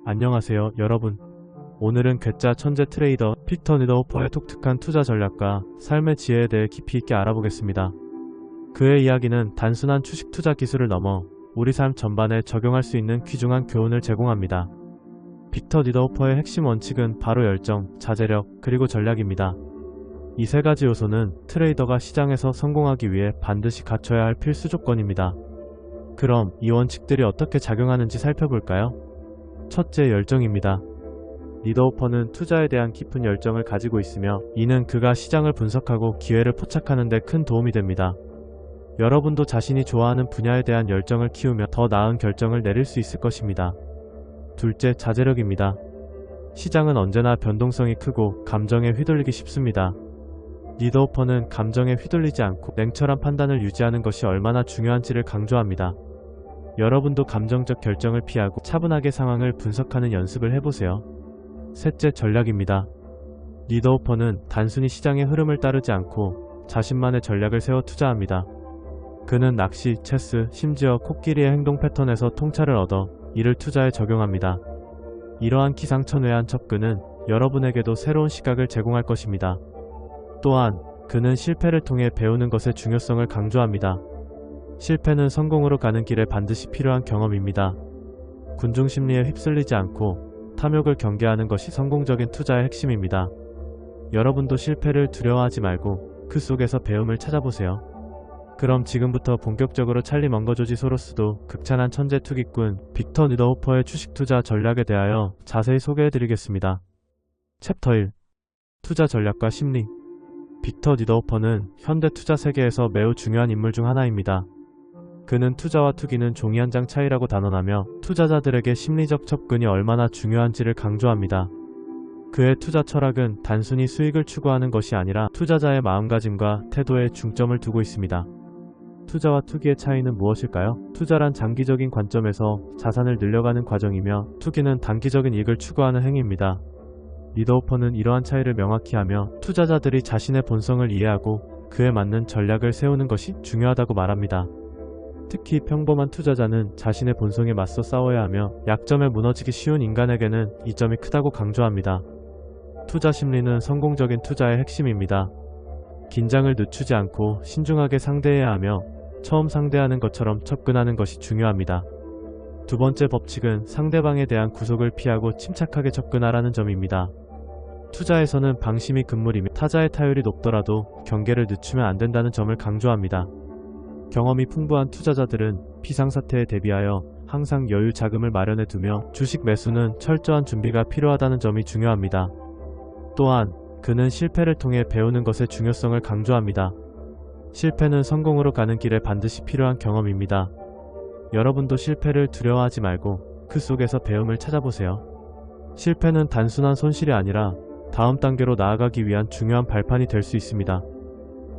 안녕하세요, 여러분. 오늘은 괴짜 천재 트레이더 빅터 니더호퍼의 독특한 투자 전략과 삶의 지혜에 대해 깊이 있게 알아보겠습니다. 그의 이야기는 단순한 주식 투자 기술을 넘어 우리 삶 전반에 적용할 수 있는 귀중한 교훈을 제공합니다. 빅터 니더호퍼의 핵심 원칙은 바로 열정, 자제력, 그리고 전략입니다. 이 세 가지 요소는 트레이더가 시장에서 성공하기 위해 반드시 갖춰야 할 필수 조건입니다. 그럼 이 원칙들이 어떻게 작용하는지 살펴볼까요? 첫째, 열정입니다. 니더호퍼는 투자에 대한 깊은 열정을 가지고 있으며 이는 그가 시장을 분석하고 기회를 포착하는 데 큰 도움이 됩니다. 여러분도 자신이 좋아하는 분야에 대한 열정을 키우며 더 나은 결정을 내릴 수 있을 것입니다. 둘째, 자제력입니다. 시장은 언제나 변동성이 크고 감정에 휘둘리기 쉽습니다. 니더호퍼는 감정에 휘둘리지 않고 냉철한 판단을 유지하는 것이 얼마나 중요한지를 강조합니다. 여러분도 감정적 결정을 피하고 차분하게 상황을 분석하는 연습을 해보세요. 셋째, 전략입니다. 니더호퍼는 단순히 시장의 흐름을 따르지 않고 자신만의 전략을 세워 투자합니다. 그는 낚시, 체스, 심지어 코끼리의 행동 패턴에서 통찰을 얻어 이를 투자에 적용합니다. 이러한 기상천외한 접근은 여러분에게도 새로운 시각을 제공할 것입니다. 또한 그는 실패를 통해 배우는 것의 중요성을 강조합니다. 실패는 성공으로 가는 길에 반드시 필요한 경험입니다. 군중심리에 휩쓸리지 않고 탐욕을 경계하는 것이 성공적인 투자의 핵심입니다. 여러분도 실패를 두려워하지 말고 그 속에서 배움을 찾아보세요. 그럼 지금부터 본격적으로 찰리 먼거조지 소로스도 극찬한 천재 투기꾼 빅터 니더호퍼의 주식 투자 전략에 대하여 자세히 소개해드리겠습니다. 챕터 1. 투자 전략과 심리. 빅터 니더호퍼는 현대 투자 세계에서 매우 중요한 인물 중 하나입니다. 그는 투자와 투기는 종이 한 장 차이라고 단언하며 투자자들에게 심리적 접근이 얼마나 중요한지를 강조합니다. 그의 투자 철학은 단순히 수익을 추구하는 것이 아니라 투자자의 마음가짐과 태도에 중점을 두고 있습니다. 투자와 투기의 차이는 무엇일까요? 투자란 장기적인 관점에서 자산을 늘려가는 과정이며 투기는 단기적인 이익을 추구하는 행위입니다. 니더호퍼는 이러한 차이를 명확히 하며 투자자들이 자신의 본성을 이해하고 그에 맞는 전략을 세우는 것이 중요하다고 말합니다. 특히 평범한 투자자는 자신의 본성에 맞서 싸워야 하며 약점에 무너지기 쉬운 인간에게는 이 점이 크다고 강조합니다. 투자 심리는 성공적인 투자의 핵심입니다. 긴장을 늦추지 않고 신중하게 상대해야 하며 처음 상대하는 것처럼 접근하는 것이 중요합니다. 두 번째 법칙은 상대방에 대한 구속을 피하고 침착하게 접근하라는 점입니다. 투자에서는 방심이 금물이며 타자의 타율이 높더라도 경계를 늦추면 안 된다는 점을 강조합니다. 경험이 풍부한 투자자들은 비상사태에 대비하여 항상 여유 자금을 마련해 두며 주식 매수는 철저한 준비가 필요하다는 점이 중요합니다. 또한 그는 실패를 통해 배우는 것의 중요성을 강조합니다. 실패는 성공으로 가는 길에 반드시 필요한 경험입니다. 여러분도 실패를 두려워하지 말고 그 속에서 배움을 찾아보세요. 실패는 단순한 손실이 아니라 다음 단계로 나아가기 위한 중요한 발판이 될 수 있습니다.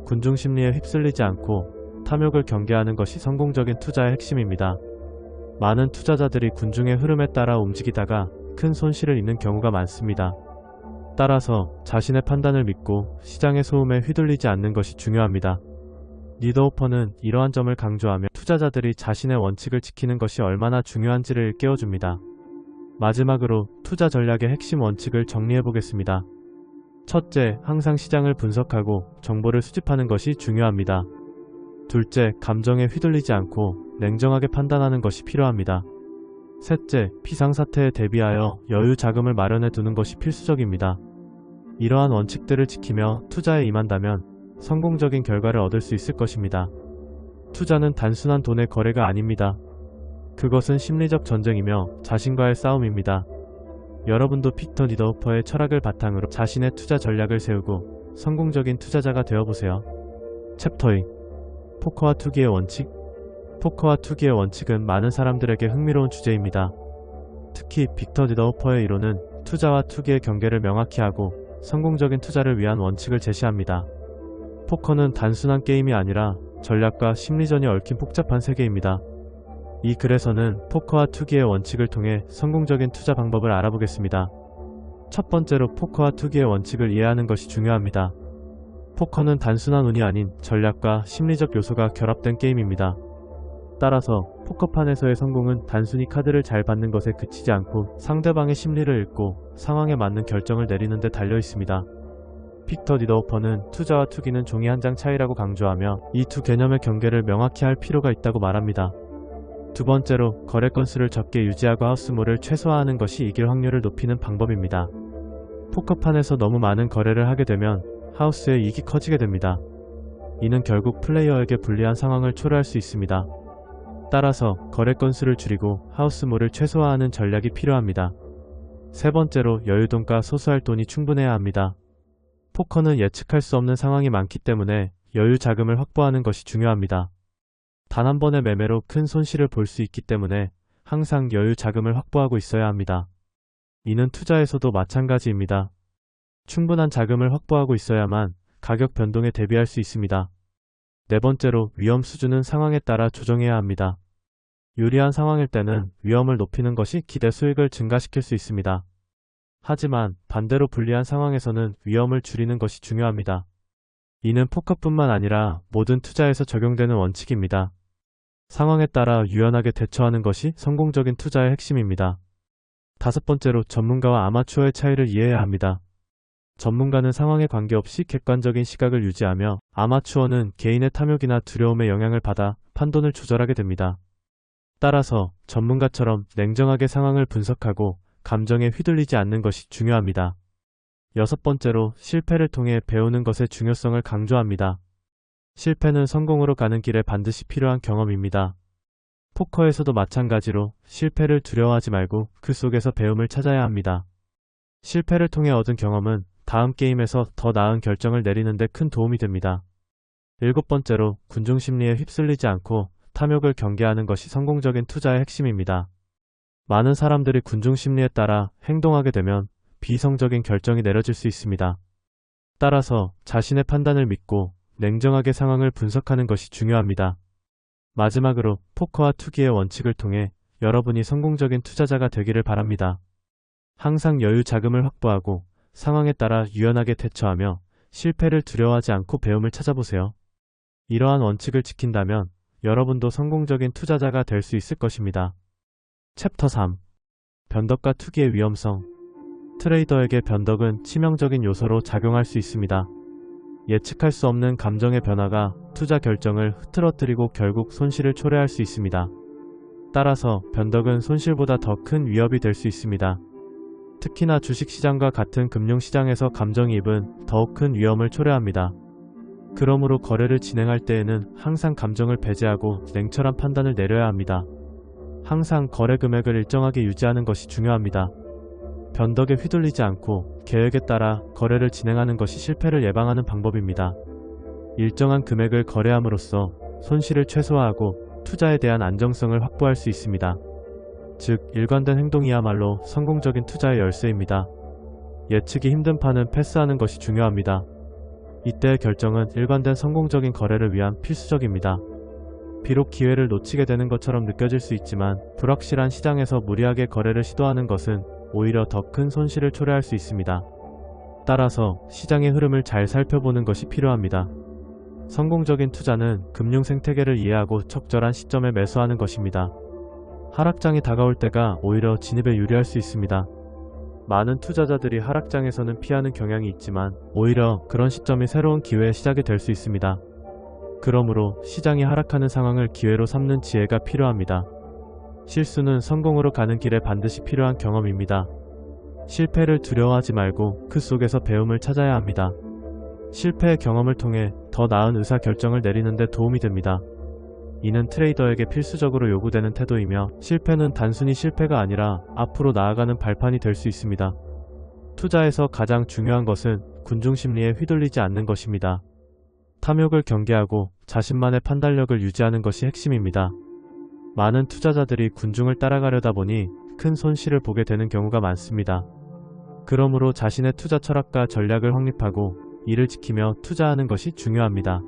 군중심리에 휩쓸리지 않고 탐욕을 경계하는 것이 성공적인 투자의 핵심입니다. 많은 투자자들이 군중의 흐름에 따라 움직이다가 큰 손실을 입는 경우가 많습니다. 따라서 자신의 판단을 믿고 시장의 소음에 휘둘리지 않는 것이 중요합니다. 니더호퍼는 이러한 점을 강조하며 투자자들이 자신의 원칙을 지키는 것이 얼마나 중요한지를 일깨워줍니다. 마지막으로 투자 전략의 핵심 원칙을 정리해보겠습니다. 첫째, 항상 시장을 분석하고 정보를 수집하는 것이 중요합니다. 둘째, 감정에 휘둘리지 않고 냉정하게 판단하는 것이 필요합니다. 셋째, 비상사태에 대비하여 여유 자금을 마련해 두는 것이 필수적입니다. 이러한 원칙들을 지키며 투자에 임한다면 성공적인 결과를 얻을 수 있을 것입니다. 투자는 단순한 돈의 거래가 아닙니다. 그것은 심리적 전쟁이며 자신과의 싸움입니다. 여러분도 빅터 니더호퍼의 철학을 바탕으로 자신의 투자 전략을 세우고 성공적인 투자자가 되어보세요. 챕터 2. 포커와 투기의 원칙. 포커와 투기의 원칙은 많은 사람들에게 흥미로운 주제입니다. 특히 빅터 니더호퍼의 이론은 투자와 투기의 경계를 명확히 하고 성공적인 투자를 위한 원칙을 제시합니다. 포커는 단순한 게임이 아니라 전략과 심리전이 얽힌 복잡한 세계입니다. 이 글에서는 포커와 투기의 원칙을 통해 성공적인 투자 방법을 알아보겠습니다. 첫 번째로 포커와 투기의 원칙을 이해하는 것이 중요합니다. 포커는 단순한 운이 아닌 전략과 심리적 요소가 결합된 게임입니다. 따라서 포커판에서의 성공은 단순히 카드를 잘 받는 것에 그치지 않고 상대방의 심리를 읽고 상황에 맞는 결정을 내리는 데 달려 있습니다. 빅터 디더우퍼는 투자와 투기는 종이 한 장 차이라고 강조하며 이 두 개념의 경계를 명확히 할 필요가 있다고 말합니다. 두 번째로, 거래 건수를 적게 유지하고 하우스몰을 최소화하는 것이 이길 확률을 높이는 방법입니다. 포커판에서 너무 많은 거래를 하게 되면 하우스의 이익이 커지게 됩니다. 이는 결국 플레이어에게 불리한 상황을 초래할 수 있습니다. 따라서 거래 건수를 줄이고 하우스몰을 최소화하는 전략이 필요합니다. 세 번째로, 여유돈과 소수할 돈이 충분해야 합니다. 포커는 예측할 수 없는 상황이 많기 때문에 여유 자금을 확보하는 것이 중요합니다. 단 한 번의 매매로 큰 손실을 볼 수 있기 때문에 항상 여유 자금을 확보하고 있어야 합니다. 이는 투자에서도 마찬가지입니다. 충분한 자금을 확보하고 있어야만 가격 변동에 대비할 수 있습니다. 네 번째로, 위험 수준은 상황에 따라 조정해야 합니다. 유리한 상황일 때는 위험을 높이는 것이 기대 수익을 증가시킬 수 있습니다. 하지만 반대로 불리한 상황에서는 위험을 줄이는 것이 중요합니다. 이는 포커뿐만 아니라 모든 투자에서 적용되는 원칙입니다. 상황에 따라 유연하게 대처하는 것이 성공적인 투자의 핵심입니다. 다섯 번째로, 전문가와 아마추어의 차이를 이해해야 합니다. 전문가는 상황에 관계없이 객관적인 시각을 유지하며 아마추어는 개인의 탐욕이나 두려움에 영향을 받아 판단을 조절하게 됩니다. 따라서 전문가처럼 냉정하게 상황을 분석하고 감정에 휘둘리지 않는 것이 중요합니다. 여섯 번째로, 실패를 통해 배우는 것의 중요성을 강조합니다. 실패는 성공으로 가는 길에 반드시 필요한 경험입니다. 포커에서도 마찬가지로 실패를 두려워하지 말고 그 속에서 배움을 찾아야 합니다. 실패를 통해 얻은 경험은 다음 게임에서 더 나은 결정을 내리는 데 큰 도움이 됩니다. 일곱 번째로, 군중 심리에 휩쓸리지 않고 탐욕을 경계하는 것이 성공적인 투자의 핵심입니다. 많은 사람들이 군중 심리에 따라 행동하게 되면 비이성적인 결정이 내려질 수 있습니다. 따라서 자신의 판단을 믿고 냉정하게 상황을 분석하는 것이 중요합니다. 마지막으로, 포커와 투기의 원칙을 통해 여러분이 성공적인 투자자가 되기를 바랍니다. 항상 여유 자금을 확보하고 상황에 따라 유연하게 대처하며 실패를 두려워하지 않고 배움을 찾아보세요. 이러한 원칙을 지킨다면 여러분도 성공적인 투자자가 될 수 있을 것입니다. 챕터 3. 변덕과 투기의 위험성. 트레이더에게 변덕은 치명적인 요소로 작용할 수 있습니다. 예측할 수 없는 감정의 변화가 투자 결정을 흐트러뜨리고 결국 손실을 초래할 수 있습니다. 따라서 변덕은 손실보다 더 큰 위협이 될 수 있습니다. 특히나 주식시장과 같은 금융시장에서 감정이입은 더욱 큰 위험을 초래합니다. 그러므로 거래를 진행할 때에는 항상 감정을 배제하고 냉철한 판단을 내려야 합니다. 항상 거래 금액을 일정하게 유지하는 것이 중요합니다. 변덕에 휘둘리지 않고 계획에 따라 거래를 진행하는 것이 실패를 예방하는 방법입니다. 일정한 금액을 거래함으로써 손실을 최소화하고 투자에 대한 안정성을 확보할 수 있습니다. 즉, 일관된 행동이야말로 성공적인 투자의 열쇠입니다. 예측이 힘든 판은 패스하는 것이 중요합니다. 이때의 결정은 일관된 성공적인 거래를 위한 필수적입니다. 비록 기회를 놓치게 되는 것처럼 느껴질 수 있지만 불확실한 시장에서 무리하게 거래를 시도하는 것은 오히려 더 큰 손실을 초래할 수 있습니다. 따라서 시장의 흐름을 잘 살펴보는 것이 필요합니다. 성공적인 투자는 금융 생태계를 이해하고 적절한 시점에 매수하는 것입니다. 하락장이 다가올 때가 오히려 진입에 유리할 수 있습니다. 많은 투자자들이 하락장에서는 피하는 경향이 있지만 오히려 그런 시점이 새로운 기회의 시작이 될 수 있습니다. 그러므로 시장이 하락하는 상황을 기회로 삼는 지혜가 필요합니다. 실수는 성공으로 가는 길에 반드시 필요한 경험입니다. 실패를 두려워하지 말고 그 속에서 배움을 찾아야 합니다. 실패의 경험을 통해 더 나은 의사결정을 내리는 데 도움이 됩니다. 이는 트레이더에게 필수적으로 요구되는 태도이며 실패는 단순히 실패가 아니라 앞으로 나아가는 발판이 될 수 있습니다. 투자에서 가장 중요한 것은 군중심리에 휘둘리지 않는 것입니다. 탐욕을 경계하고 자신만의 판단력을 유지하는 것이 핵심입니다. 많은 투자자들이 군중을 따라가려다 보니 큰 손실을 보게 되는 경우가 많습니다. 그러므로 자신의 투자 철학과 전략을 확립하고 이를 지키며 투자하는 것이 중요합니다.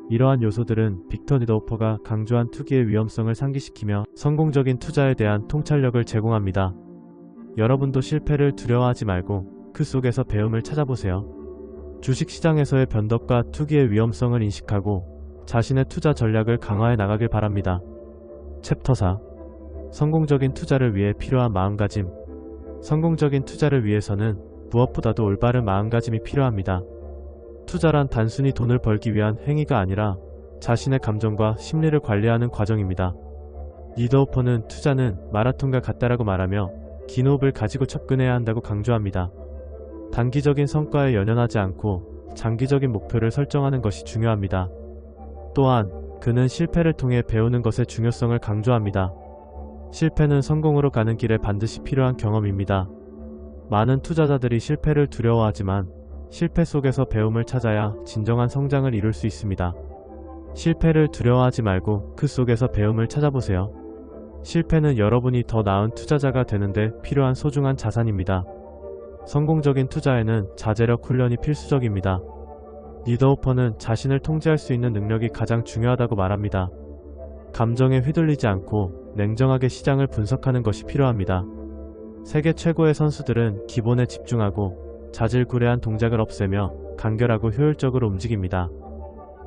이러한 요소들은 빅터 디더우퍼가 강조한 투기의 위험성을 상기시키며 성공적인 투자에 대한 통찰력을 제공합니다. 여러분도 실패를 두려워하지 말고 그 속에서 배움을 찾아보세요. 주식시장에서의 변덕과 투기의 위험성을 인식하고 자신의 투자 전략을 강화해 나가길 바랍니다. 챕터 4. 성공적인 투자를 위해 필요한 마음가짐. 성공적인 투자를 위해서는 무엇보다도 올바른 마음가짐이 필요합니다. 투자란 단순히 돈을 벌기 위한 행위가 아니라 자신의 감정과 심리를 관리하는 과정입니다. 리더오퍼는 투자는 마라톤과 같다라고 말하며 긴 호흡을 가지고 접근해야 한다고 강조합니다. 단기적인 성과에 연연하지 않고 장기적인 목표를 설정하는 것이 중요합니다. 또한 그는 실패를 통해 배우는 것의 중요성을 강조합니다. 실패는 성공으로 가는 길에 반드시 필요한 경험입니다. 많은 투자자들이 실패를 두려워하지만 실패 속에서 배움을 찾아야 진정한 성장을 이룰 수 있습니다. 실패를 두려워하지 말고 그 속에서 배움을 찾아보세요. 실패는 여러분이 더 나은 투자자가 되는데 필요한 소중한 자산입니다. 성공적인 투자에는 자제력 훈련이 필수적입니다. 리더오퍼는 자신을 통제할 수 있는 능력이 가장 중요하다고 말합니다. 감정에 휘둘리지 않고 냉정하게 시장을 분석하는 것이 필요합니다. 세계 최고의 선수들은 기본에 집중하고 자질구레한 동작을 없애며 간결하고 효율적으로 움직입니다.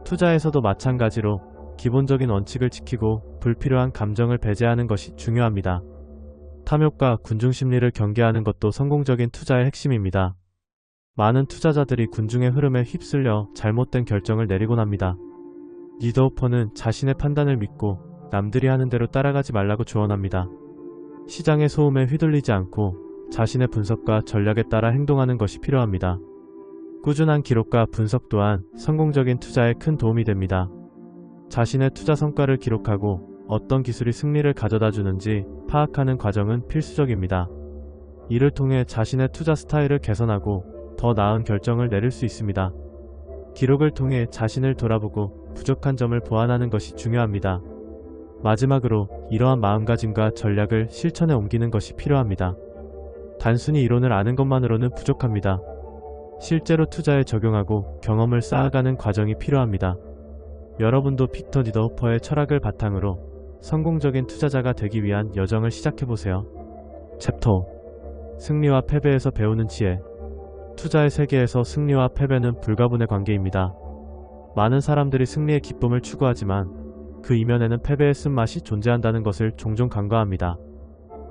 투자에서도 마찬가지로 기본적인 원칙을 지키고 불필요한 감정을 배제하는 것이 중요합니다. 탐욕과 군중심리를 경계하는 것도 성공적인 투자의 핵심입니다. 많은 투자자들이 군중의 흐름에 휩쓸려 잘못된 결정을 내리곤 합니다. 리더오퍼는 자신의 판단을 믿고 남들이 하는 대로 따라가지 말라고 조언합니다. 시장의 소음에 휘둘리지 않고 자신의 분석과 전략에 따라 행동하는 것이 필요합니다. 꾸준한 기록과 분석 또한 성공적인 투자에 큰 도움이 됩니다. 자신의 투자 성과를 기록하고 어떤 기술이 승리를 가져다 주는지 파악하는 과정은 필수적입니다. 이를 통해 자신의 투자 스타일을 개선하고 더 나은 결정을 내릴 수 있습니다. 기록을 통해 자신을 돌아보고 부족한 점을 보완하는 것이 중요합니다. 마지막으로 이러한 마음가짐과 전략을 실천에 옮기는 것이 필요합니다. 단순히 이론을 아는 것만으로는 부족합니다. 실제로 투자에 적용하고 경험을 쌓아가는 과정이 필요합니다. 여러분도 빅터 리더오퍼의 철학을 바탕으로 성공적인 투자자가 되기 위한 여정을 시작해보세요. 챕터 5. 승리와 패배에서 배우는 지혜. 투자의 세계에서 승리와 패배는 불가분의 관계입니다. 많은 사람들이 승리의 기쁨을 추구하지만 그 이면에는 패배의 쓴맛이 존재한다는 것을 종종 간과합니다.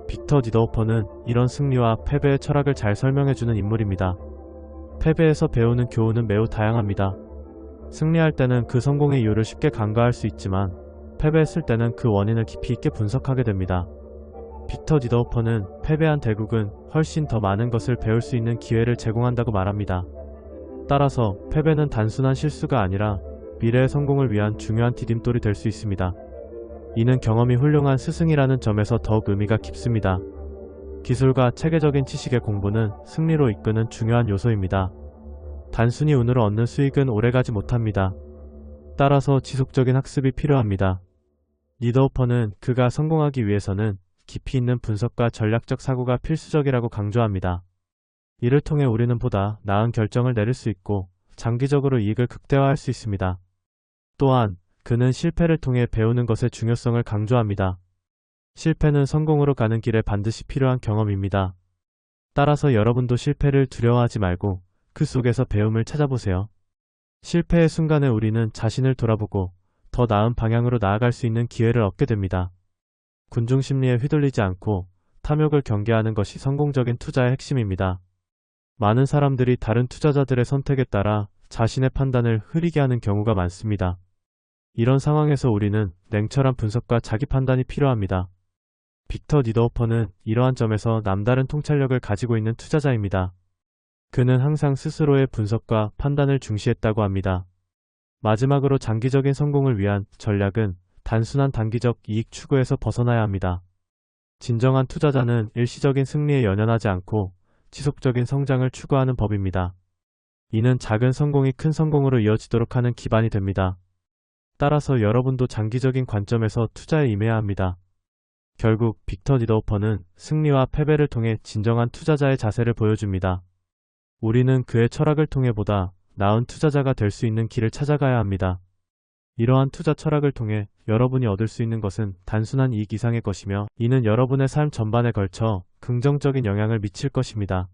빅터 리더오퍼는 이런 승리와 패배의 철학을 잘 설명해주는 인물입니다. 패배에서 배우는 교훈은 매우 다양합니다. 승리할 때는 그 성공의 이유를 쉽게 간과할 수 있지만 패배했을 때는 그 원인을 깊이 있게 분석하게 됩니다. 빅터 리더오퍼는 패배한 대국은 훨씬 더 많은 것을 배울 수 있는 기회를 제공한다고 말합니다. 따라서 패배는 단순한 실수가 아니라 미래의 성공을 위한 중요한 디딤돌이 될 수 있습니다. 이는 경험이 훌륭한 스승이라는 점에서 더욱 의미가 깊습니다. 기술과 체계적인 지식의 공부는 승리로 이끄는 중요한 요소입니다. 단순히 운으로 얻는 수익은 오래가지 못합니다. 따라서 지속적인 학습이 필요합니다. 리더오퍼는 그가 성공하기 위해서는 깊이 있는 분석과 전략적 사고가 필수적이라고 강조합니다. 이를 통해 우리는 보다 나은 결정을 내릴 수 있고 장기적으로 이익을 극대화할 수 있습니다. 또한 그는 실패를 통해 배우는 것의 중요성을 강조합니다. 실패는 성공으로 가는 길에 반드시 필요한 경험입니다. 따라서 여러분도 실패를 두려워하지 말고 그 속에서 배움을 찾아보세요. 실패의 순간에 우리는 자신을 돌아보고 더 나은 방향으로 나아갈 수 있는 기회를 얻게 됩니다. 군중심리에 휘둘리지 않고 탐욕을 경계하는 것이 성공적인 투자의 핵심입니다. 많은 사람들이 다른 투자자들의 선택에 따라 자신의 판단을 흐리게 하는 경우가 많습니다. 이런 상황에서 우리는 냉철한 분석과 자기 판단이 필요합니다. 빅터 리더오퍼는 이러한 점에서 남다른 통찰력을 가지고 있는 투자자입니다. 그는 항상 스스로의 분석과 판단을 중시했다고 합니다. 마지막으로 장기적인 성공을 위한 전략은 단순한 단기적 이익 추구에서 벗어나야 합니다. 진정한 투자자는 일시적인 승리에 연연하지 않고 지속적인 성장을 추구하는 법입니다. 이는 작은 성공이 큰 성공으로 이어지도록 하는 기반이 됩니다. 따라서 여러분도 장기적인 관점에서 투자에 임해야 합니다. 결국 빅터 리더오퍼는 승리와 패배를 통해 진정한 투자자의 자세를 보여줍니다. 우리는 그의 철학을 통해 보다 나은 투자자가 될 수 있는 길을 찾아가야 합니다. 이러한 투자 철학을 통해 여러분이 얻을 수 있는 것은 단순한 이익 이상의 것이며 이는 여러분의 삶 전반에 걸쳐 긍정적인 영향을 미칠 것입니다.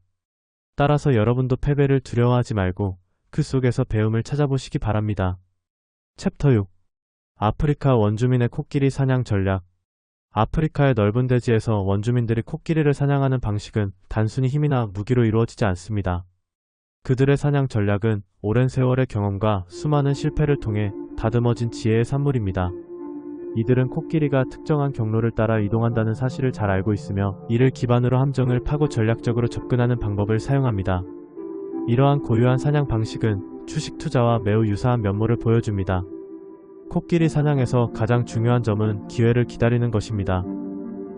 따라서 여러분도 패배를 두려워하지 말고 그 속에서 배움을 찾아보시기 바랍니다. 챕터 6. 아프리카 원주민의 코끼리 사냥 전략. 아프리카의 넓은 대지에서 원주민들이 코끼리를 사냥하는 방식은 단순히 힘이나 무기로 이루어지지 않습니다. 그들의 사냥 전략은 오랜 세월의 경험과 수많은 실패를 통해 다듬어진 지혜의 산물입니다. 이들은 코끼리가 특정한 경로를 따라 이동한다는 사실을 잘 알고 있으며 이를 기반으로 함정을 파고 전략적으로 접근하는 방법을 사용합니다. 이러한 고유한 사냥 방식은 추식 투자와 매우 유사한 면모를 보여줍니다. 코끼리 사냥에서 가장 중요한 점은 기회를 기다리는 것입니다.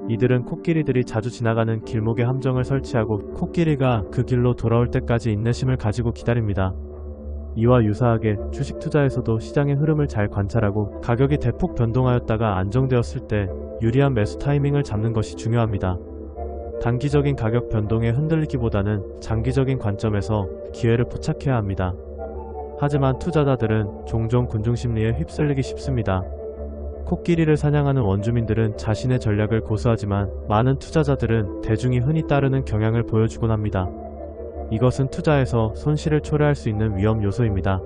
이들은 코끼리들이 자주 지나가는 길목에 함정을 설치하고 코끼리가 그 길로 돌아올 때까지 인내심을 가지고 기다립니다. 이와 유사하게 주식 투자에서도 시장의 흐름을 잘 관찰하고 가격이 대폭 변동하였다가 안정되었을 때 유리한 매수 타이밍을 잡는 것이 중요합니다. 단기적인 가격 변동에 흔들리기보다는 장기적인 관점에서 기회를 포착해야 합니다. 하지만 투자자들은 종종 군중심리에 휩쓸리기 쉽습니다. 코끼리를 사냥하는 원주민들은 자신의 전략을 고수하지만 많은 투자자들은 대중이 흔히 따르는 경향을 보여주곤 합니다. 이것은 투자에서 손실을 초래할 수 있는 위험 요소입니다.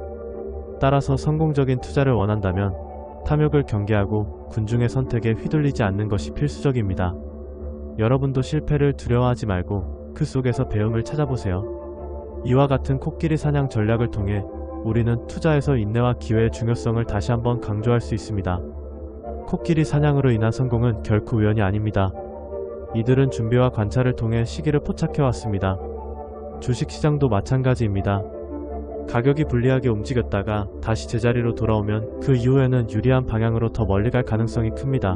따라서 성공적인 투자를 원한다면 탐욕을 경계하고 군중의 선택에 휘둘리지 않는 것이 필수적입니다. 여러분도 실패를 두려워하지 말고 그 속에서 배움을 찾아보세요. 이와 같은 코끼리 사냥 전략을 통해 우리는 투자에서 인내와 기회의 중요성을 다시 한번 강조할 수 있습니다. 코끼리 사냥으로 인한 성공은 결코 우연이 아닙니다. 이들은 준비와 관찰을 통해 시기를 포착해왔습니다. 주식시장도 마찬가지입니다. 가격이 불리하게 움직였다가 다시 제자리로 돌아오면 그 이후에는 유리한 방향으로 더 멀리 갈 가능성이 큽니다.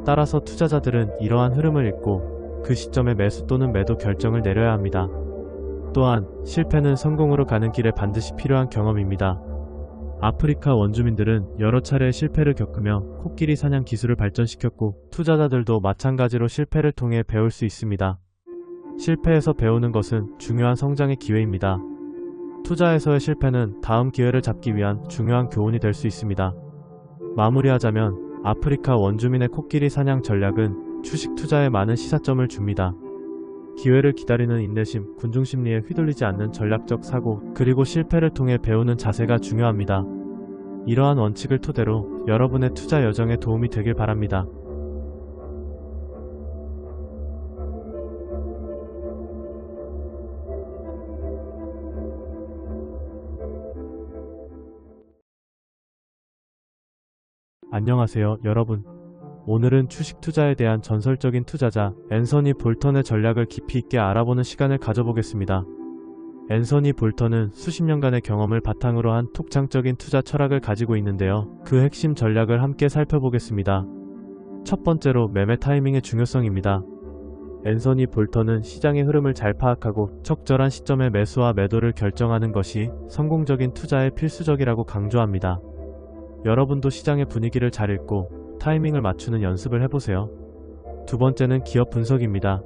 따라서 투자자들은 이러한 흐름을 읽고 그 시점에 매수 또는 매도 결정을 내려야 합니다. 또한 실패는 성공으로 가는 길에 반드시 필요한 경험입니다. 아프리카 원주민들은 여러 차례의 실패를 겪으며 코끼리 사냥 기술을 발전시켰고 투자자들도 마찬가지로 실패를 통해 배울 수 있습니다. 실패에서 배우는 것은 중요한 성장의 기회입니다. 투자에서의 실패는 다음 기회를 잡기 위한 중요한 교훈이 될 수 있습니다. 마무리하자면 아프리카 원주민의 코끼리 사냥 전략은 주식 투자에 많은 시사점을 줍니다. 기회를 기다리는 인내심, 군중심리에 휘둘리지 않는 전략적 사고, 그리고 실패를 통해 배우는 자세가 중요합니다. 이러한 원칙을 토대로 여러분의 투자 여정에 도움이 되길 바랍니다. 안녕하세요, 여러분. 오늘은 주식 투자에 대한 전설적인 투자자 앤서니 볼턴의 전략을 깊이 있게 알아보는 시간을 가져보겠습니다. 앤서니 볼턴은 수십 년간의 경험을 바탕으로 한 독창적인 투자 철학을 가지고 있는데요. 그 핵심 전략을 함께 살펴보겠습니다. 첫 번째로 매매 타이밍의 중요성입니다. 앤서니 볼턴은 시장의 흐름을 잘 파악하고 적절한 시점에 매수와 매도를 결정하는 것이 성공적인 투자에 필수적이라고 강조합니다. 여러분도 시장의 분위기를 잘 읽고 타이밍을 맞추는 연습을 해보세요. 두 번째는 기업 분석입니다.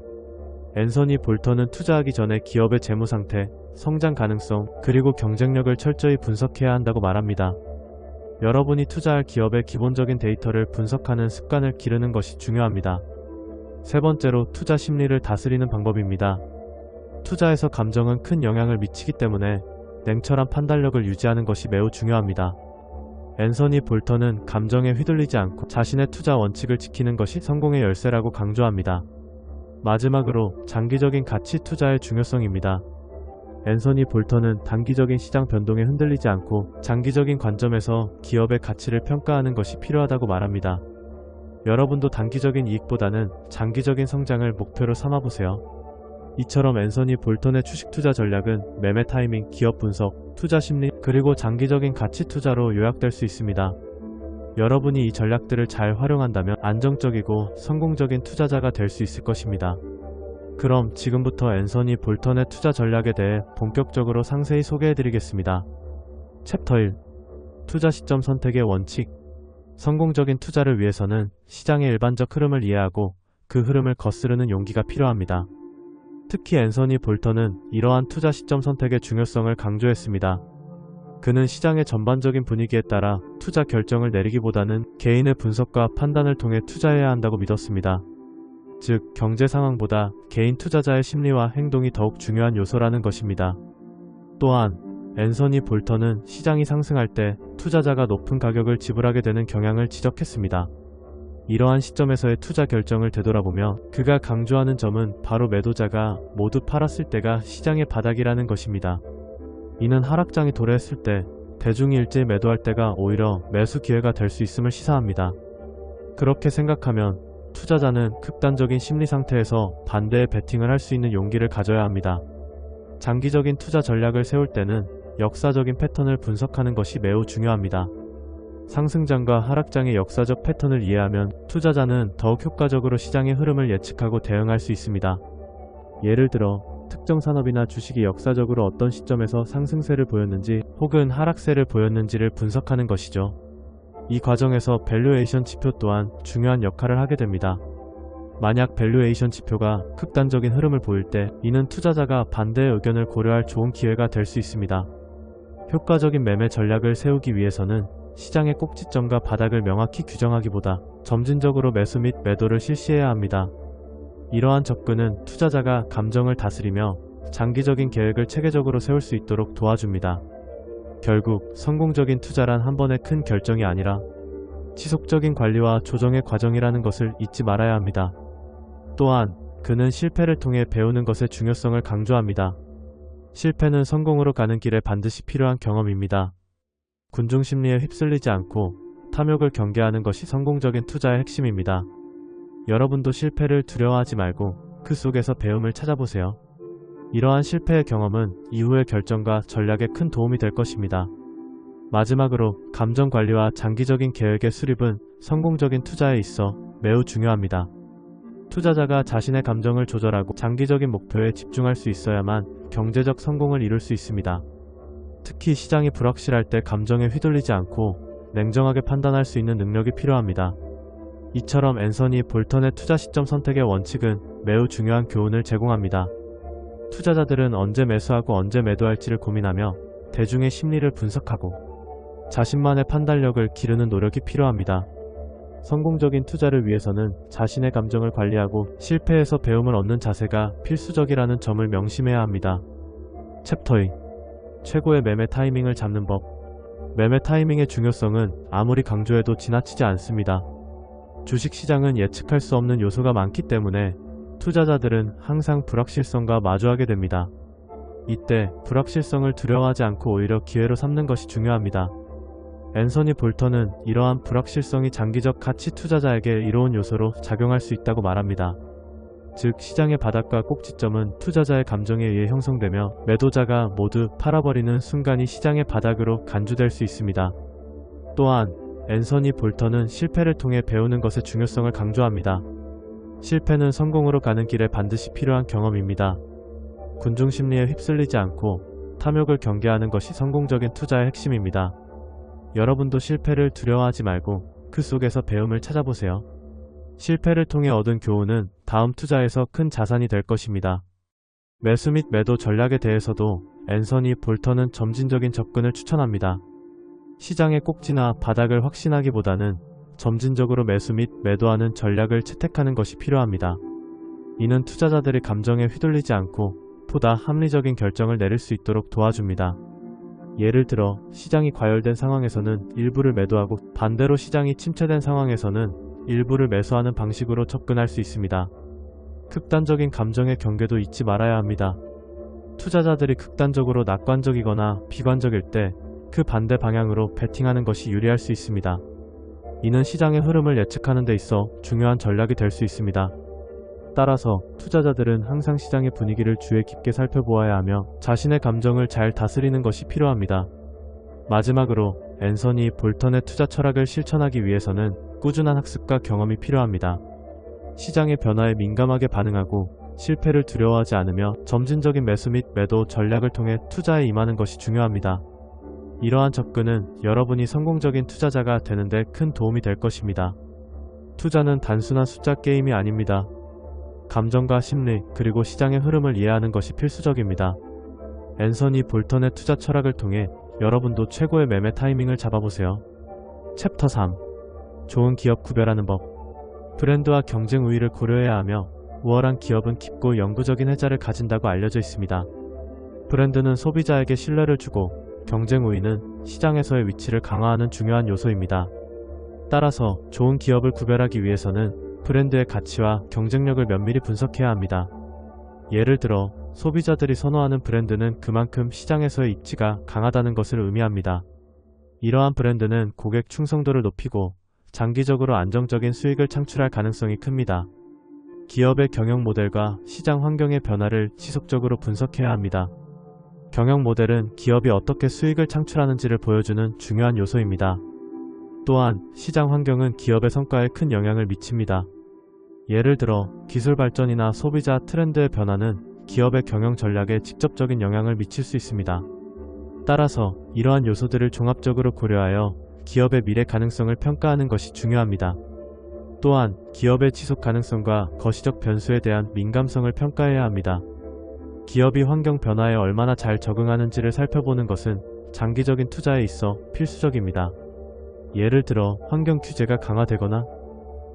앤서니 볼턴은 투자하기 전에 기업의 재무 상태, 성장 가능성, 그리고 경쟁력을 철저히 분석해야 한다고 말합니다. 여러분이 투자할 기업의 기본적인 데이터를 분석하는 습관을 기르는 것이 중요합니다. 세 번째로 투자 심리를 다스리는 방법입니다. 투자에서 감정은 큰 영향을 미치기 때문에 냉철한 판단력을 유지하는 것이 매우 중요합니다. 앤서니 볼턴은 감정에 휘둘리지 않고 자신의 투자 원칙을 지키는 것이 성공의 열쇠라고 강조합니다. 마지막으로 장기적인 가치 투자의 중요성입니다. 앤서니 볼턴은 단기적인 시장 변동에 흔들리지 않고 장기적인 관점에서 기업의 가치를 평가하는 것이 필요하다고 말합니다. 여러분도 단기적인 이익보다는 장기적인 성장을 목표로 삼아보세요. 이처럼 앤서니 볼턴의 주식 투자 전략은 매매 타이밍, 기업 분석, 투자 심리, 그리고 장기적인 가치 투자로 요약될 수 있습니다. 여러분이 이 전략들을 잘 활용한다면 안정적이고 성공적인 투자자가 될 수 있을 것입니다. 그럼 지금부터 앤서니 볼턴의 투자 전략에 대해 본격적으로 상세히 소개해드리겠습니다. 챕터 1. 투자 시점 선택의 원칙. 성공적인 투자를 위해서는 시장의 일반적 흐름을 이해하고 그 흐름을 거스르는 용기가 필요합니다. 특히 앤서니 볼턴은 이러한 투자 시점 선택의 중요성을 강조했습니다. 그는 시장의 전반적인 분위기에 따라 투자 결정을 내리기보다는 개인의 분석과 판단을 통해 투자해야 한다고 믿었습니다. 즉, 경제 상황보다 개인 투자자의 심리와 행동이 더욱 중요한 요소라는 것입니다. 또한 앤서니 볼턴은 시장이 상승할 때 투자자가 높은 가격을 지불하게 되는 경향을 지적했습니다. 이러한 시점에서의 투자 결정을 되돌아보며 그가 강조하는 점은 바로 매도자가 모두 팔았을 때가 시장의 바닥이라는 것입니다. 이는 하락장이 도래했을 때 대중이 일제히 매도할 때가 오히려 매수 기회가 될 수 있음을 시사합니다. 그렇게 생각하면 투자자는 극단적인 심리 상태에서 반대의 베팅을 할 수 있는 용기를 가져야 합니다. 장기적인 투자 전략을 세울 때는 역사적인 패턴을 분석하는 것이 매우 중요합니다. 상승장과 하락장의 역사적 패턴을 이해하면 투자자는 더욱 효과적으로 시장의 흐름을 예측하고 대응할 수 있습니다. 예를 들어 특정 산업이나 주식이 역사적으로 어떤 시점에서 상승세를 보였는지 혹은 하락세를 보였는지를 분석하는 것이죠. 이 과정에서 밸류에이션 지표 또한 중요한 역할을 하게 됩니다. 만약 밸류에이션 지표가 극단적인 흐름을 보일 때 이는 투자자가 반대의 의견을 고려할 좋은 기회가 될 수 있습니다. 효과적인 매매 전략을 세우기 위해서는 시장의 꼭지점과 바닥을 명확히 규정하기보다 점진적으로 매수 및 매도를 실시해야 합니다. 이러한 접근은 투자자가 감정을 다스리며 장기적인 계획을 체계적으로 세울 수 있도록 도와줍니다. 결국 성공적인 투자란 한 번의 큰 결정이 아니라 지속적인 관리와 조정의 과정이라는 것을 잊지 말아야 합니다. 또한 그는 실패를 통해 배우는 것의 중요성을 강조합니다. 실패는 성공으로 가는 길에 반드시 필요한 경험입니다. 군중심리에 휩쓸리지 않고 탐욕을 경계하는 것이 성공적인 투자의 핵심입니다. 여러분도 실패를 두려워하지 말고 그 속에서 배움을 찾아보세요. 이러한 실패의 경험은 이후의 결정과 전략에 큰 도움이 될 것입니다. 마지막으로 감정관리와 장기적인 계획의 수립은 성공적인 투자에 있어 매우 중요합니다. 투자자가 자신의 감정을 조절하고 장기적인 목표에 집중할 수 있어야만 경제적 성공을 이룰 수 있습니다. 특히 시장이 불확실할 때 감정에 휘둘리지 않고 냉정하게 판단할 수 있는 능력이 필요합니다. 이처럼 앤서니 볼턴의 투자 시점 선택의 원칙은 매우 중요한 교훈을 제공합니다. 투자자들은 언제 매수하고 언제 매도할지를 고민하며 대중의 심리를 분석하고 자신만의 판단력을 기르는 노력이 필요합니다. 성공적인 투자를 위해서는 자신의 감정을 관리하고 실패에서 배움을 얻는 자세가 필수적이라는 점을 명심해야 합니다. 챕터 2. 최고의 매매 타이밍을 잡는 법. 매매 타이밍의 중요성은 아무리 강조해도 지나치지 않습니다. 주식시장은 예측할 수 없는 요소가 많기 때문에 투자자들은 항상 불확실성과 마주하게 됩니다. 이때 불확실성을 두려워하지 않고 오히려 기회로 삼는 것이 중요합니다. 앤서니 볼턴은 이러한 불확실성이 장기적 가치 투자자에게 이로운 요소로 작용할 수 있다고 말합니다. 즉 시장의 바닥과 꼭지점은 투자자의 감정에 의해 형성되며 매도자가 모두 팔아버리는 순간이 시장의 바닥으로 간주될 수 있습니다. 또한 앤서니 볼턴은 실패를 통해 배우는 것의 중요성을 강조합니다. 실패는 성공으로 가는 길에 반드시 필요한 경험입니다. 군중심리에 휩쓸리지 않고 탐욕을 경계하는 것이 성공적인 투자의 핵심입니다. 여러분도 실패를 두려워하지 말고 그 속에서 배움을 찾아보세요. 실패를 통해 얻은 교훈은 다음 투자에서 큰 자산이 될 것입니다. 매수 및 매도 전략에 대해서도 앤서니 볼턴은 점진적인 접근을 추천합니다. 시장의 꼭지나 바닥을 확신하기보다는 점진적으로 매수 및 매도하는 전략을 채택하는 것이 필요합니다. 이는 투자자들의 감정에 휘둘리지 않고 보다 합리적인 결정을 내릴 수 있도록 도와줍니다. 예를 들어 시장이 과열된 상황에서는 일부를 매도하고 반대로 시장이 침체된 상황에서는 일부를 매수하는 방식으로 접근할 수 있습니다. 극단적인 감정의 경계도 잊지 말아야 합니다. 투자자들이 극단적으로 낙관적이거나 비관적일 때 그 반대 방향으로 베팅하는 것이 유리할 수 있습니다. 이는 시장의 흐름을 예측하는 데 있어 중요한 전략이 될 수 있습니다. 따라서 투자자들은 항상 시장의 분위기를 주의 깊게 살펴보아야 하며 자신의 감정을 잘 다스리는 것이 필요합니다. 마지막으로 앤서니 볼턴의 투자 철학을 실천하기 위해서는 꾸준한 학습과 경험이 필요합니다. 시장의 변화에 민감하게 반응하고 실패를 두려워하지 않으며 점진적인 매수 및 매도 전략을 통해 투자에 임하는 것이 중요합니다. 이러한 접근은 여러분이 성공적인 투자자가 되는 데 큰 도움이 될 것입니다. 투자는 단순한 숫자 게임이 아닙니다. 감정과 심리 그리고 시장의 흐름을 이해하는 것이 필수적입니다. 앤서니 볼턴의 투자 철학을 통해 여러분도 최고의 매매 타이밍을 잡아보세요. 챕터 3. 좋은 기업 구별하는 법. 브랜드와 경쟁 우위를 고려해야 하며 우월한 기업은 깊고 영구적인 혜자를 가진다고 알려져 있습니다. 브랜드는 소비자에게 신뢰를 주고 경쟁 우위는 시장에서의 위치를 강화하는 중요한 요소입니다. 따라서 좋은 기업을 구별하기 위해서는 브랜드의 가치와 경쟁력을 면밀히 분석해야 합니다. 예를 들어 소비자들이 선호하는 브랜드는 그만큼 시장에서의 입지가 강하다는 것을 의미합니다. 이러한 브랜드는 고객 충성도를 높이고 장기적으로 안정적인 수익을 창출할 가능성이 큽니다. 기업의 경영 모델과 시장 환경의 변화를 지속적으로 분석해야 합니다. 경영 모델은 기업이 어떻게 수익을 창출하는지를 보여주는 중요한 요소입니다. 또한 시장 환경은 기업의 성과에 큰 영향을 미칩니다. 예를 들어 기술 발전이나 소비자 트렌드의 변화는 기업의 경영 전략에 직접적인 영향을 미칠 수 있습니다. 따라서 이러한 요소들을 종합적으로 고려하여 기업의 미래 가능성을 평가하는 것이 중요합니다. 또한 기업의 지속 가능성과 거시적 변수에 대한 민감성을 평가해야 합니다. 기업이 환경 변화에 얼마나 잘 적응하는지를 살펴보는 것은 장기적인 투자에 있어 필수적입니다. 예를 들어 환경 규제가 강화되거나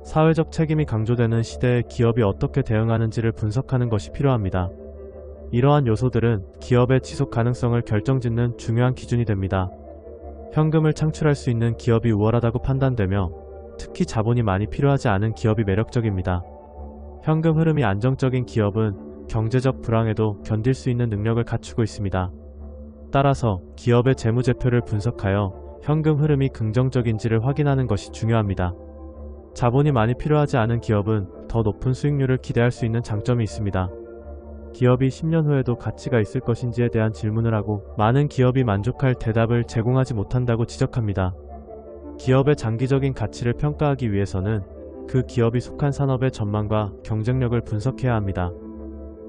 사회적 책임이 강조되는 시대에 기업이 어떻게 대응하는지를 분석하는 것이 필요합니다. 이러한 요소들은 기업의 지속 가능성을 결정짓는 중요한 기준이 됩니다. 현금을 창출할 수 있는 기업이 우월하다고 판단되며 특히 자본이 많이 필요하지 않은 기업이 매력적입니다. 현금 흐름이 안정적인 기업은 경제적 불황에도 견딜 수 있는 능력을 갖추고 있습니다. 따라서 기업의 재무제표를 분석하여 현금 흐름이 긍정적인지를 확인하는 것이 중요합니다. 자본이 많이 필요하지 않은 기업은 더 높은 수익률을 기대할 수 있는 장점이 있습니다. 기업이 10년 후에도 가치가 있을 것인지에 대한 질문을 하고 많은 기업이 만족할 대답을 제공하지 못한다고 지적합니다. 기업의 장기적인 가치를 평가하기 위해서는 그 기업이 속한 산업의 전망과 경쟁력을 분석해야 합니다.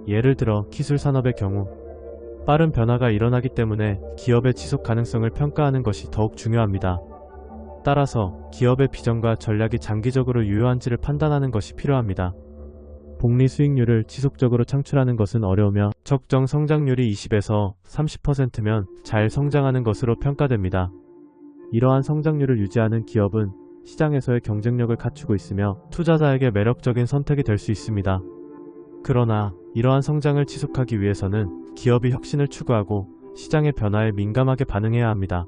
예를 들어 기술 산업의 경우 빠른 변화가 일어나기 때문에 기업의 지속 가능성을 평가하는 것이 더욱 중요합니다. 따라서 기업의 비전과 전략이 장기적으로 유효한지를 판단하는 것이 필요합니다. 복리 수익률을 지속적으로 창출하는 것은 어려우며 적정 성장률이 20에서 30%면 잘 성장하는 것으로 평가됩니다. 이러한 성장률을 유지하는 기업은 시장에서의 경쟁력을 갖추고 있으며 투자자에게 매력적인 선택이 될 수 있습니다. 그러나 이러한 성장을 지속하기 위해서는 기업이 혁신을 추구하고 시장의 변화에 민감하게 반응해야 합니다.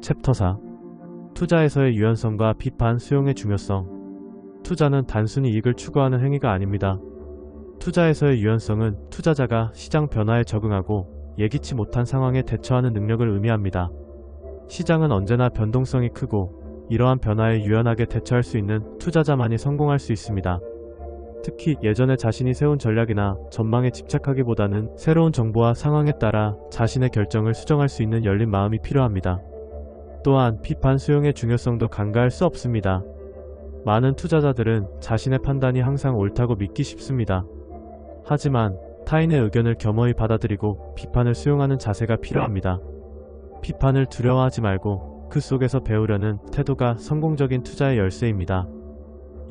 챕터 4. 투자에서의 유연성과 비판 수용의 중요성. 투자는 단순히 이익을 추구하는 행위가 아닙니다. 투자에서의 유연성은 투자자가 시장 변화에 적응하고 예기치 못한 상황에 대처하는 능력을 의미합니다. 시장은 언제나 변동성이 크고 이러한 변화에 유연하게 대처할 수 있는 투자자만이 성공할 수 있습니다. 특히 예전에 자신이 세운 전략이나 전망에 집착하기보다는 새로운 정보와 상황에 따라 자신의 결정을 수정할 수 있는 열린 마음이 필요합니다. 또한 비판 수용의 중요성도 간과할 수 없습니다. 많은 투자자들은 자신의 판단이 항상 옳다고 믿기 쉽습니다. 하지만 타인의 의견을 겸허히 받아들이고 비판을 수용하는 자세가 필요합니다. 비판을 두려워하지 말고 그 속에서 배우려는 태도가 성공적인 투자의 열쇠입니다.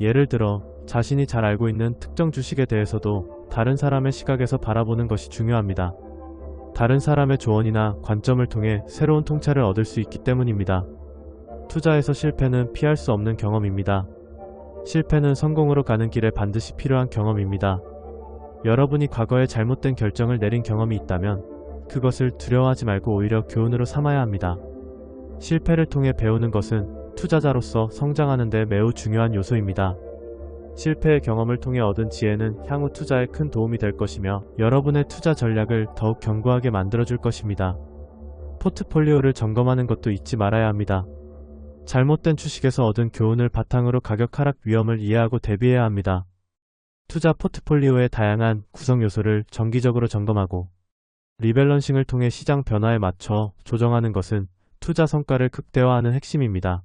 예를 들어 자신이 잘 알고 있는 특정 주식에 대해서도 다른 사람의 시각에서 바라보는 것이 중요합니다. 다른 사람의 조언이나 관점을 통해 새로운 통찰을 얻을 수 있기 때문입니다. 투자에서 실패는 피할 수 없는 경험입니다. 실패는 성공으로 가는 길에 반드시 필요한 경험입니다. 여러분이 과거에 잘못된 결정을 내린 경험이 있다면 그것을 두려워하지 말고 오히려 교훈으로 삼아야 합니다. 실패를 통해 배우는 것은 투자자로서 성장하는 데 매우 중요한 요소입니다. 실패의 경험을 통해 얻은 지혜는 향후 투자에 큰 도움이 될 것이며 여러분의 투자 전략을 더욱 견고하게 만들어줄 것입니다. 포트폴리오를 점검하는 것도 잊지 말아야 합니다. 잘못된 주식에서 얻은 교훈을 바탕으로 가격 하락 위험을 이해하고 대비해야 합니다. 투자 포트폴리오의 다양한 구성 요소를 정기적으로 점검하고 리밸런싱을 통해 시장 변화에 맞춰 조정하는 것은 투자 성과를 극대화하는 핵심입니다.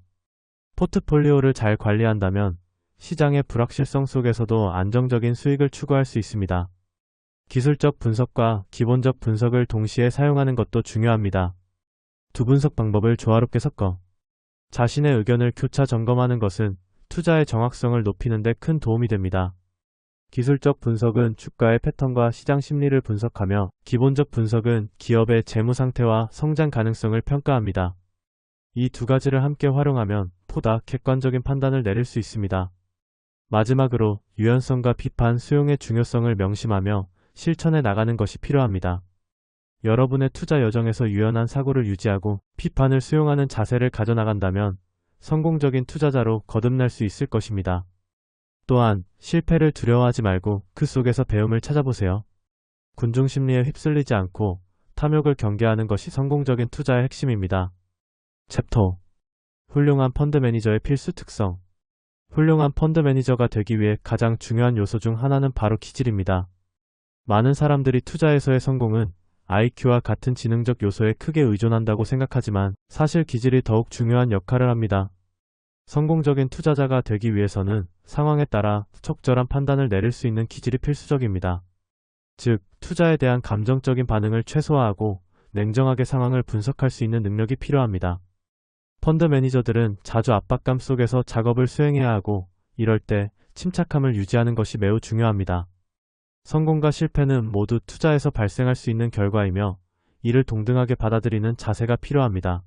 포트폴리오를 잘 관리한다면 시장의 불확실성 속에서도 안정적인 수익을 추구할 수 있습니다. 기술적 분석과 기본적 분석을 동시에 사용하는 것도 중요합니다. 두 분석 방법을 조화롭게 섞어 자신의 의견을 교차 점검하는 것은 투자의 정확성을 높이는 데 큰 도움이 됩니다. 기술적 분석은 주가의 패턴과 시장 심리를 분석하며 기본적 분석은 기업의 재무 상태와 성장 가능성을 평가합니다. 이 두 가지를 함께 활용하면 보다 객관적인 판단을 내릴 수 있습니다. 마지막으로 유연성과 비판 수용의 중요성을 명심하며 실천해 나가는 것이 필요합니다. 여러분의 투자 여정에서 유연한 사고를 유지하고 비판을 수용하는 자세를 가져나간다면 성공적인 투자자로 거듭날 수 있을 것입니다. 또한 실패를 두려워하지 말고 그 속에서 배움을 찾아보세요. 군중 심리에 휩쓸리지 않고 탐욕을 경계하는 것이 성공적인 투자의 핵심입니다. 챕터 5. 훌륭한 펀드 매니저의 필수 특성. 훌륭한 펀드 매니저가 되기 위해 가장 중요한 요소 중 하나는 바로 기질입니다. 많은 사람들이 투자에서의 성공은 IQ와 같은 지능적 요소에 크게 의존한다고 생각하지만 사실 기질이 더욱 중요한 역할을 합니다. 성공적인 투자자가 되기 위해서는 상황에 따라 적절한 판단을 내릴 수 있는 기질이 필수적입니다. 즉, 투자에 대한 감정적인 반응을 최소화하고 냉정하게 상황을 분석할 수 있는 능력이 필요합니다. 펀드 매니저들은 자주 압박감 속에서 작업을 수행해야 하고 이럴 때 침착함을 유지하는 것이 매우 중요합니다. 성공과 실패는 모두 투자에서 발생할 수 있는 결과이며 이를 동등하게 받아들이는 자세가 필요합니다.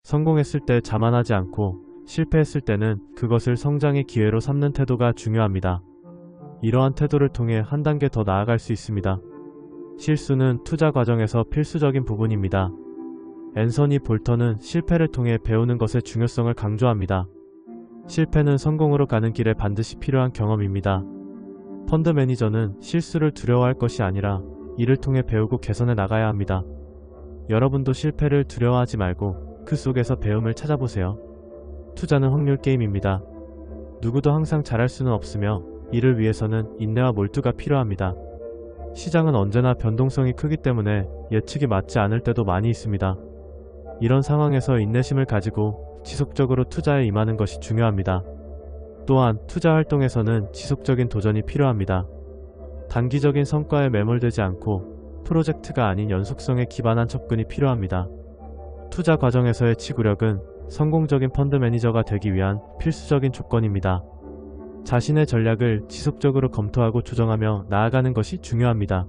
성공했을 때 자만하지 않고 실패했을 때는 그것을 성장의 기회로 삼는 태도가 중요합니다. 이러한 태도를 통해 한 단계 더 나아갈 수 있습니다. 실수는 투자 과정에서 필수적인 부분입니다. 앤서니 볼턴은 실패를 통해 배우는 것의 중요성을 강조합니다. 실패는 성공으로 가는 길에 반드시 필요한 경험입니다. 펀드 매니저는 실수를 두려워할 것이 아니라 이를 통해 배우고 개선해 나가야 합니다. 여러분도 실패를 두려워하지 말고 그 속에서 배움을 찾아보세요. 투자는 확률 게임입니다. 누구도 항상 잘할 수는 없으며 이를 위해서는 인내와 몰두가 필요합니다. 시장은 언제나 변동성이 크기 때문에 예측이 맞지 않을 때도 많이 있습니다. 이런 상황에서 인내심을 가지고 지속적으로 투자에 임하는 것이 중요합니다. 또한 투자 활동에서는 지속적인 도전이 필요합니다. 단기적인 성과에 매몰되지 않고 프로젝트가 아닌 연속성에 기반한 접근이 필요합니다. 투자 과정에서의 지구력은 성공적인 펀드 매니저가 되기 위한 필수적인 조건입니다. 자신의 전략을 지속적으로 검토하고 조정하며 나아가는 것이 중요합니다.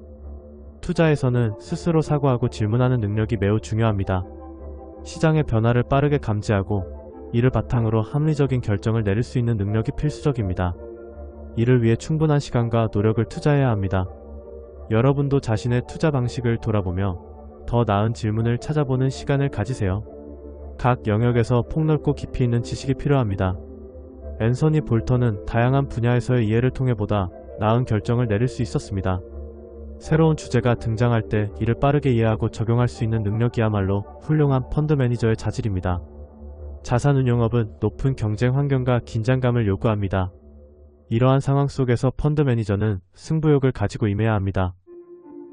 투자에서는 스스로 사고하고 질문하는 능력이 매우 중요합니다. 시장의 변화를 빠르게 감지하고 이를 바탕으로 합리적인 결정을 내릴 수 있는 능력이 필수적입니다. 이를 위해 충분한 시간과 노력을 투자해야 합니다. 여러분도 자신의 투자 방식을 돌아보며 더 나은 질문을 찾아보는 시간을 가지세요. 각 영역에서 폭넓고 깊이 있는 지식이 필요합니다. 앤서니 볼턴은 다양한 분야에서의 이해를 통해 보다 나은 결정을 내릴 수 있었습니다. 새로운 주제가 등장할 때 이를 빠르게 이해하고 적용할 수 있는 능력이야말로 훌륭한 펀드 매니저의 자질입니다. 자산운용업은 높은 경쟁 환경과 긴장감을 요구합니다. 이러한 상황 속에서 펀드 매니저는 승부욕을 가지고 임해야 합니다.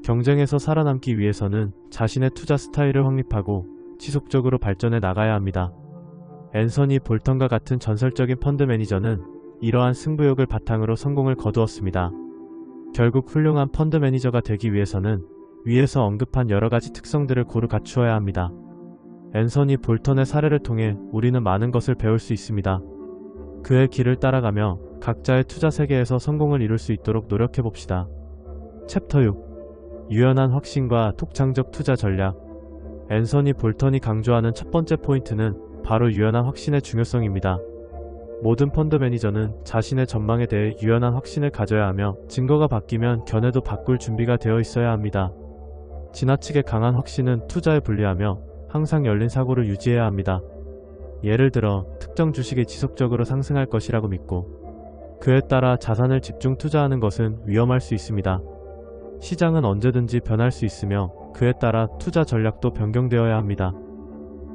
경쟁에서 살아남기 위해서는 자신의 투자 스타일을 확립하고 지속적으로 발전해 나가야 합니다. 앤서니 볼턴과 같은 전설적인 펀드 매니저는 이러한 승부욕을 바탕으로 성공을 거두었습니다. 결국 훌륭한 펀드 매니저가 되기 위해서는 위에서 언급한 여러가지 특성들을 고루 갖추어야 합니다. 앤서니 볼턴의 사례를 통해 우리는 많은 것을 배울 수 있습니다. 그의 길을 따라가며 각자의 투자 세계에서 성공을 이룰 수 있도록 노력해봅시다. 챕터 6. 유연한 확신과 독창적 투자 전략. 앤서니 볼턴이 강조하는 첫 번째 포인트는 바로 유연한 확신의 중요성입니다. 모든 펀드 매니저는 자신의 전망에 대해 유연한 확신을 가져야 하며 증거가 바뀌면 견해도 바꿀 준비가 되어 있어야 합니다. 지나치게 강한 확신은 투자에 불리하며 항상 열린 사고를 유지해야 합니다. 예를 들어 특정 주식이 지속적으로 상승할 것이라고 믿고 그에 따라 자산을 집중 투자하는 것은 위험할 수 있습니다. 시장은 언제든지 변할 수 있으며 그에 따라 투자 전략도 변경되어야 합니다.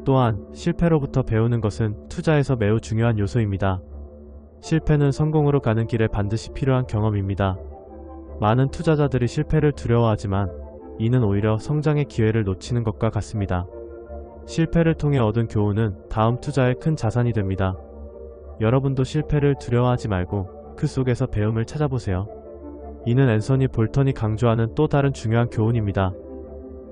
또한 실패로부터 배우는 것은 투자에서 매우 중요한 요소입니다. 실패는 성공으로 가는 길에 반드시 필요한 경험입니다. 많은 투자자들이 실패를 두려워하지만 이는 오히려 성장의 기회를 놓치는 것과 같습니다. 실패를 통해 얻은 교훈은 다음 투자의 큰 자산이 됩니다. 여러분도 실패를 두려워하지 말고 그 속에서 배움을 찾아보세요. 이는 앤서니 볼턴이 강조하는 또 다른 중요한 교훈입니다.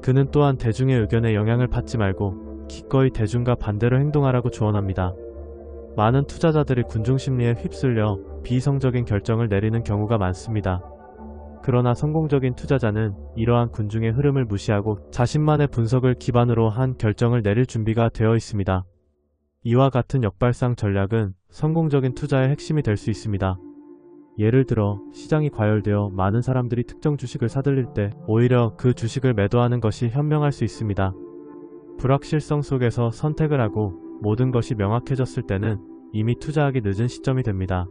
그는 또한 대중의 의견에 영향을 받지 말고 기꺼이 대중과 반대로 행동하라고 조언합니다. 많은 투자자들이 군중 심리에 휩쓸려 비이성적인 결정을 내리는 경우가 많습니다. 그러나 성공적인 투자자는 이러한 군중의 흐름을 무시하고 자신만의 분석을 기반으로 한 결정을 내릴 준비가 되어 있습니다. 이와 같은 역발상 전략은 성공적인 투자의 핵심이 될 수 있습니다. 예를 들어 시장이 과열되어 많은 사람들이 특정 주식을 사들일 때 오히려 그 주식을 매도하는 것이 현명할 수 있습니다. 불확실성 속에서 선택을 하고 모든 것이 명확해졌을 때는 이미 투자하기 늦은 시점이 됩니다.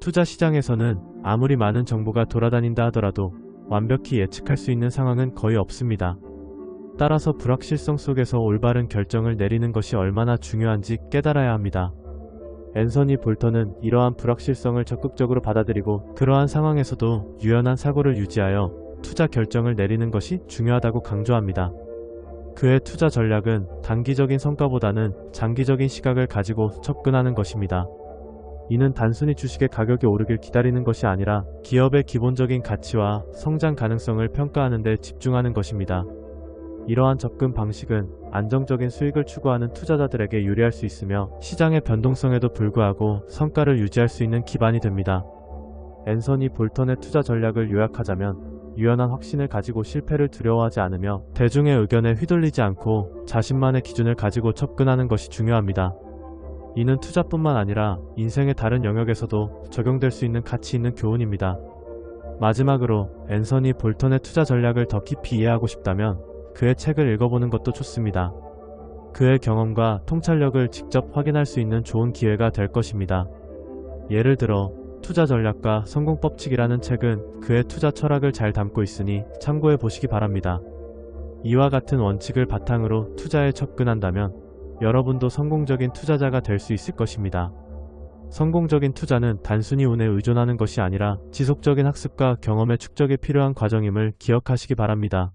투자 시장에서는 아무리 많은 정보가 돌아다닌다 하더라도 완벽히 예측할 수 있는 상황은 거의 없습니다. 따라서 불확실성 속에서 올바른 결정을 내리는 것이 얼마나 중요한지 깨달아야 합니다. 앤서니 볼턴은 이러한 불확실성을 적극적으로 받아들이고 그러한 상황에서도 유연한 사고를 유지하여 투자 결정을 내리는 것이 중요하다고 강조합니다. 그의 투자 전략은 단기적인 성과보다는 장기적인 시각을 가지고 접근하는 것입니다. 이는 단순히 주식의 가격이 오르길 기다리는 것이 아니라 기업의 기본적인 가치와 성장 가능성을 평가하는 데 집중하는 것입니다. 이러한 접근 방식은 안정적인 수익을 추구하는 투자자들에게 유리할 수 있으며 시장의 변동성에도 불구하고 성과를 유지할 수 있는 기반이 됩니다. 앤서니 볼턴의 투자 전략을 요약하자면 유연한 확신을 가지고 실패를 두려워하지 않으며 대중의 의견에 휘둘리지 않고 자신만의 기준을 가지고 접근하는 것이 중요합니다. 이는 투자뿐만 아니라 인생의 다른 영역에서도 적용될 수 있는 가치 있는 교훈입니다. 마지막으로 앤서니 볼턴의 투자 전략을 더 깊이 이해하고 싶다면 그의 책을 읽어보는 것도 좋습니다. 그의 경험과 통찰력을 직접 확인할 수 있는 좋은 기회가 될 것입니다. 예를 들어 투자 전략과 성공 법칙이라는 책은 그의 투자 철학을 잘 담고 있으니 참고해 보시기 바랍니다. 이와 같은 원칙을 바탕으로 투자에 접근한다면 여러분도 성공적인 투자자가 될 수 있을 것입니다. 성공적인 투자는 단순히 운에 의존하는 것이 아니라 지속적인 학습과 경험의 축적이 필요한 과정임을 기억하시기 바랍니다.